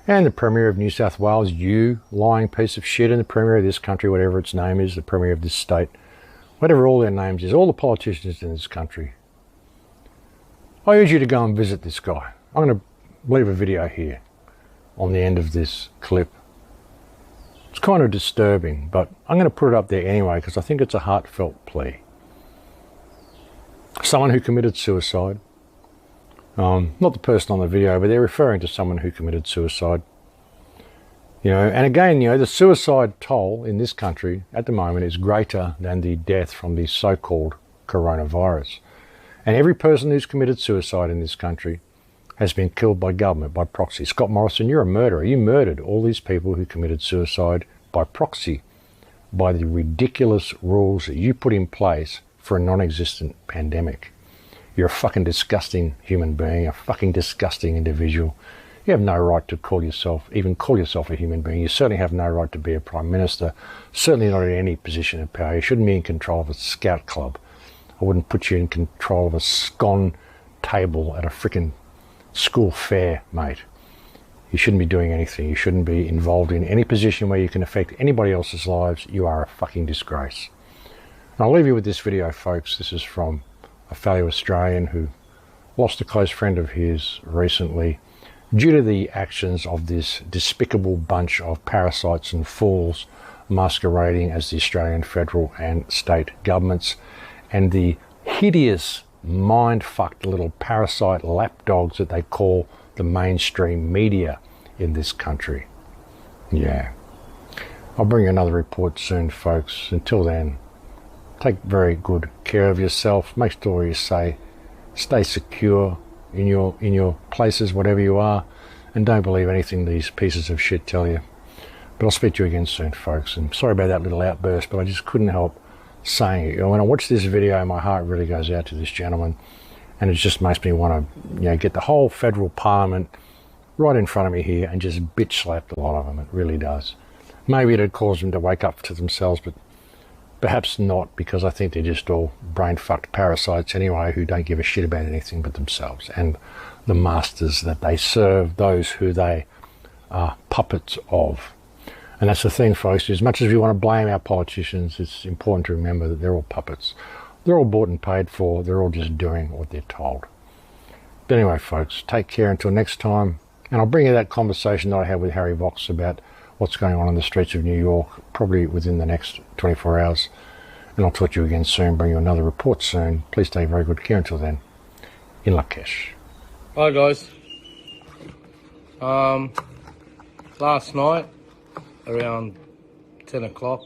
And the Premier of New South Wales, you lying piece of shit. And the Premier of this country, whatever its name is, the Premier of this state, whatever all their names is, all the politicians in this country. I urge you to go and visit this guy. I'm going to leave a video here on the end of this clip. It's kind of disturbing, but I'm going to put it up there anyway because I think it's a heartfelt plea. Someone who committed suicide. Not the person on the video, but they're referring to someone who committed suicide. You know, and again, you know, the suicide toll in this country at the moment is greater than the death from the so-called coronavirus. And every person who's committed suicide in this country has been killed by government, by proxy. Scott Morrison, you're a murderer. You murdered all these people who committed suicide by proxy, by the ridiculous rules that you put in place for a non-existent pandemic. You're a fucking disgusting human being, a fucking disgusting individual. You have no right to call yourself, even call yourself a human being. You certainly have no right to be a Prime Minister, certainly not in any position of power. You shouldn't be in control of a scout club. I wouldn't put you in control of a scone table at a frickin' school fair, mate. You shouldn't be doing anything. You shouldn't be involved in any position where you can affect anybody else's lives. You are a fucking disgrace. And I'll leave you with this video, folks. This is from a fellow Australian who lost a close friend of his recently due to the actions of this despicable bunch of parasites and fools masquerading as the Australian federal and state governments and the hideous mind-fucked little parasite lapdogs that they call the mainstream media in this country. Yeah. I'll bring you another report soon, folks. Until then, take very good care of yourself. Make sure you stay secure in your places, whatever you are, and don't believe anything these pieces of shit tell you. But I'll speak to you again soon, folks. And sorry about that little outburst, but I just couldn't help saying it. When I watch this video, my heart really goes out to this gentleman, and it just makes me want to, get the whole federal parliament right in front of me here and just bitch slap a lot of them. It really does. Maybe it'd cause them to wake up to themselves, but perhaps not, because I think they're just all brain-fucked parasites anyway who don't give a shit about anything but themselves and the masters that they serve, those who they are puppets of. And that's the thing, folks. As much as we want to blame our politicians, it's important to remember that they're all puppets. They're all bought and paid for. They're all just doing what they're told. But anyway, folks, take care until next time. And I'll bring you that conversation that I had with Harry Vox about what's going on in the streets of New York, probably within the next 24 hours. And I'll talk to you again soon, bring you another report soon. Please take very good care until then. In Lakesh. Hi guys. Last night, around 10 o'clock,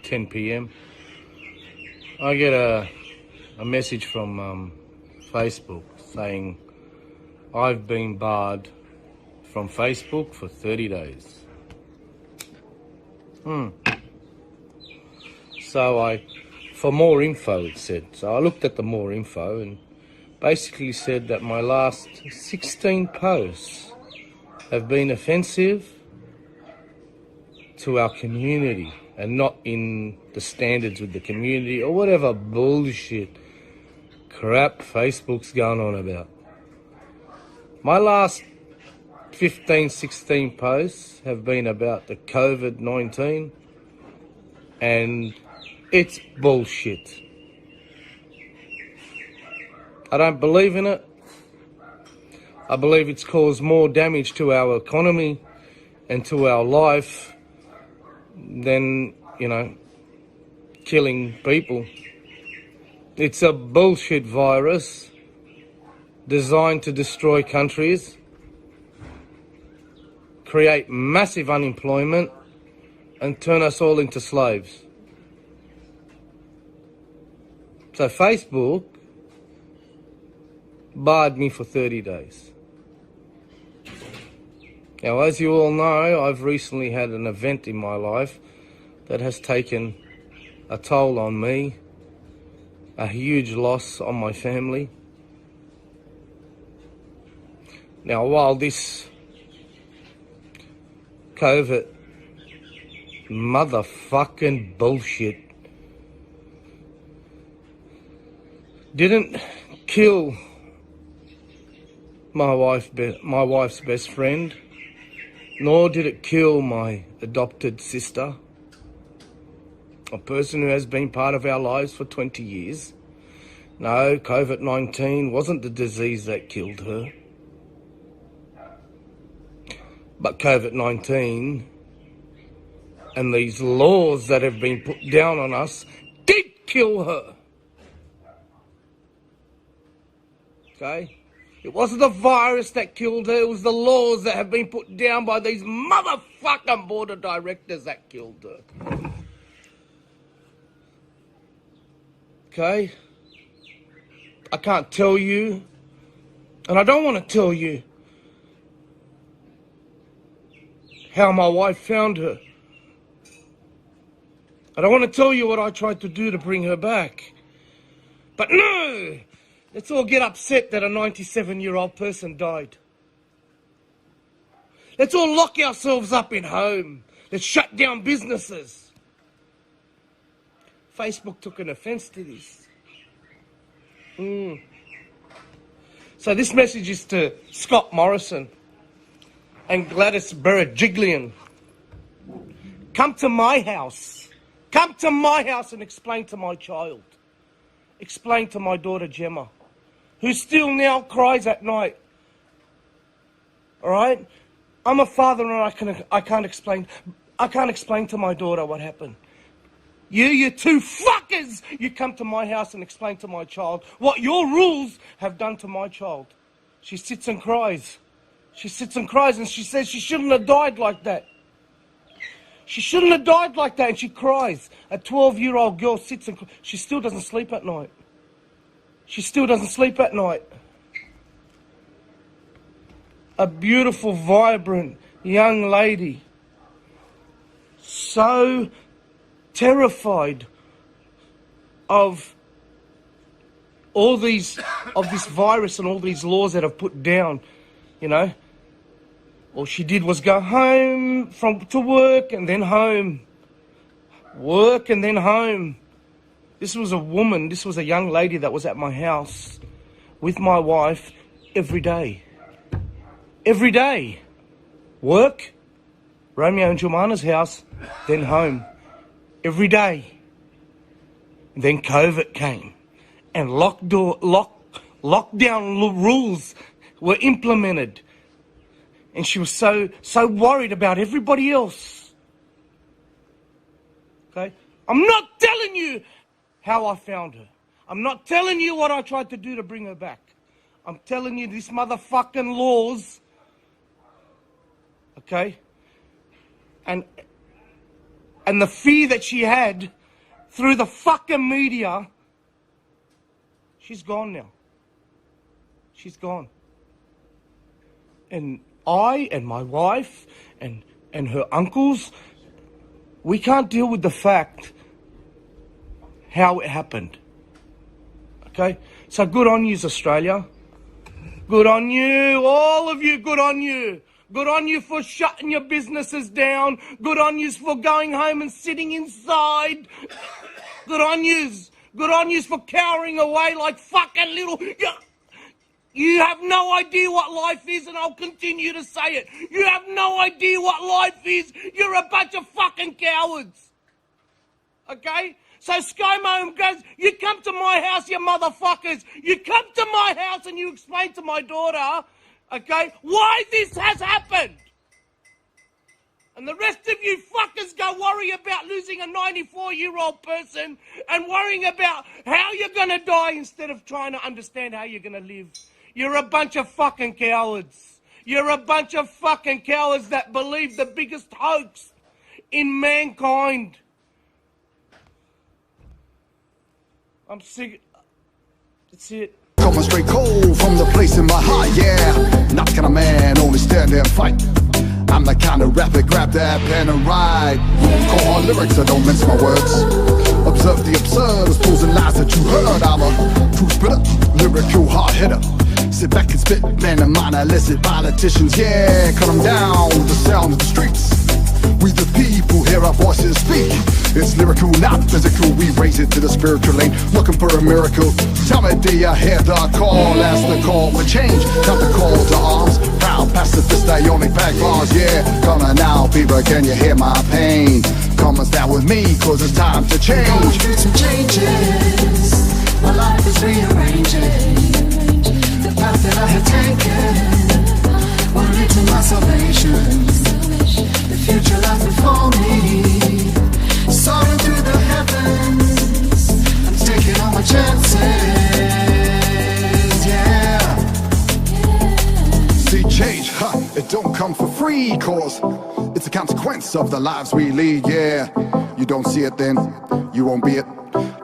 10 p.m, I get a message from Facebook saying I've been barred from Facebook for 30 days. So for more info, it said. So I looked at the more info and basically said that my last 16 posts have been offensive to our community and not in the standards with the community or whatever bullshit crap Facebook's going on about. My last 15, 16 posts have been about the COVID-19 and it's bullshit. I don't believe in it. I believe it's caused more damage to our economy and to our life than, killing people. It's a bullshit virus designed to destroy countries, create massive unemployment, and turn us all into slaves. So Facebook barred me for 30 days. Now, as you all know, I've recently had an event in my life that has taken a toll on me, a huge loss on my family. Now, while this COVID motherfucking bullshit didn't kill my wife's best friend, nor did it kill my adopted sister, a person who has been part of our lives for 20 years. No, COVID-19 wasn't the disease that killed her. But COVID-19 and these laws that have been put down on us did kill her. Okay? It wasn't the virus that killed her, it was the laws that have been put down by these motherfucking board of directors that killed her. Okay? I can't tell you, and I don't want to tell you, how my wife found her. I don't want to tell you what I tried to do to bring her back. But no! Let's all get upset that a 97-year-old person died. Let's all lock ourselves up in home. Let's shut down businesses. Facebook took an offense to this. So this message is to Scott Morrison and Gladys Berejiklian. Come to my house. Come to my house and explain to my child. Explain to my daughter Gemma, who still now cries at night. All right? I'm a father and I can't explain to my daughter what happened. You two fuckers, you come to my house and explain to my child what your rules have done to my child. She sits and cries. She sits and cries and she says she shouldn't have died like that. She shouldn't have died like that, and she cries. A 12-year-old girl sits and cries. She still doesn't sleep at night. She still doesn't sleep at night. A beautiful, vibrant young lady. So terrified of all this virus and all these laws that have put down, you know. All she did was go home to work and then home. Work and then home. This was a woman, this was a young lady that was at my house with my wife every day. Every day. Work, Romeo and Jemana's house, then home. Every day. And then COVID came and lockdown rules were implemented. And she was so worried about everybody else. Okay? I'm not telling you how I found her. I'm not telling you what I tried to do to bring her back. I'm telling you these motherfucking laws. Okay? And the fear that she had through the fucking media, she's gone now. She's gone. And I and my wife and her uncles, we can't deal with the fact how it happened. Okay? So good on you, Australia. Good on you, all of you, good on you. Good on you for shutting your businesses down. Good on you for going home and sitting inside. Good on you. Good on you for cowering away like fucking little... You have no idea what life is, and I'll continue to say it. You have no idea what life is. You're a bunch of fucking cowards. Okay? So ScoMo goes, you come to my house, you motherfuckers. You come to my house and you explain to my daughter, okay, why this has happened. And the rest of you fuckers go worry about losing a 94-year-old person and worrying about how you're going to die instead of trying to understand how you're going to live. You're a bunch of fucking cowards. You're a bunch of fucking cowards that believe the biggest hoax in mankind. I'm sick. That's it. Coming straight cold from the place in my heart, yeah. Not the kind of man, only stand there and fight. I'm the kind of rapper, grab that pen and ride. Call hard lyrics, I don't mince my words. Observe the absurd, exposing lies that you heard. I'm a true spitter, lyrical hard hitter. Sit back and spit, man and mine, illicit politicians, yeah. Cut them down with the sound of the streets. We the people hear our voices speak. It's lyrical, not physical. We raise it to the spiritual lane, looking for a miracle. Tell me, do you hear the call? As the call for change, time to call to arms. Proud pacifist, I only pack bars, yeah. Come on now, people, can you hear my pain? Come and stand with me, cause it's time to change. Going through some changes, my life is rearranging. The path that I have taken will lead to my salvation. The future lies before me, soaring through the heavens. I'm taking all my chances, yeah. See, change, it don't come for free, cause it's a consequence of the lives we lead, yeah. You don't see it, then you won't be it.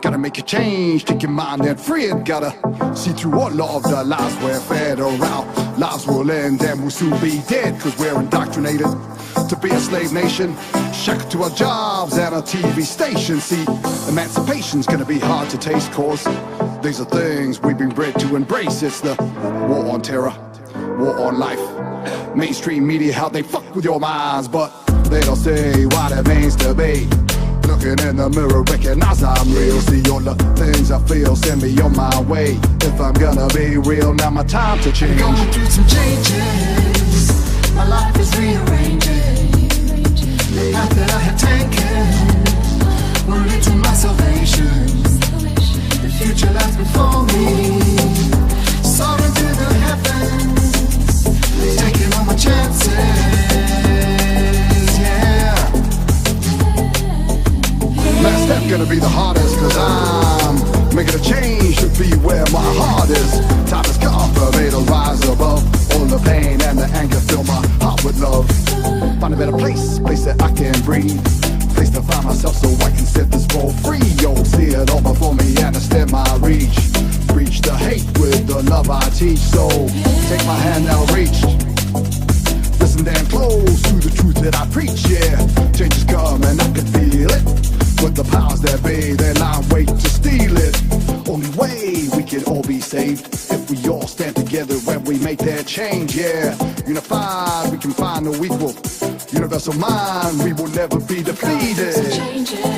Gotta make a change, take your mind and free it. Gotta see through all of the lies we're fed around. Lives will end and we'll soon be dead, cause we're indoctrinated to be a slave nation, shackled to our jobs and our TV station. See, emancipation's gonna be hard to taste, cause these are things we've been bred to embrace. It's the war on terror, war on life. Mainstream media, how they fuck with your minds, but they don't say what it means to be. Looking in the mirror, recognize I'm real. See all the things I feel, send me on my way. If I'm gonna be real, now my time to change. Going through some changes, my life is rearranging. The path that I have taken will lead to my salvation. The future lies before me, soaring through the heavens, taking all my chances, yeah. Last step gonna be the hardest, cause I'm making a change to be where my heart is. Time has come for me to rise above all the pain and the anger, fill my heart with love. Find a better place that I can breathe, place to find myself so I can set this world free. Yo, see it all before me and extend my reach. Reach the hate with the love I teach. So take my hand now, reach. Listen damn close to the truth that I preach, yeah. Change is coming, I can feel it. With the change, yeah. Unified, we can find no equal. Universal mind, we will never be defeated.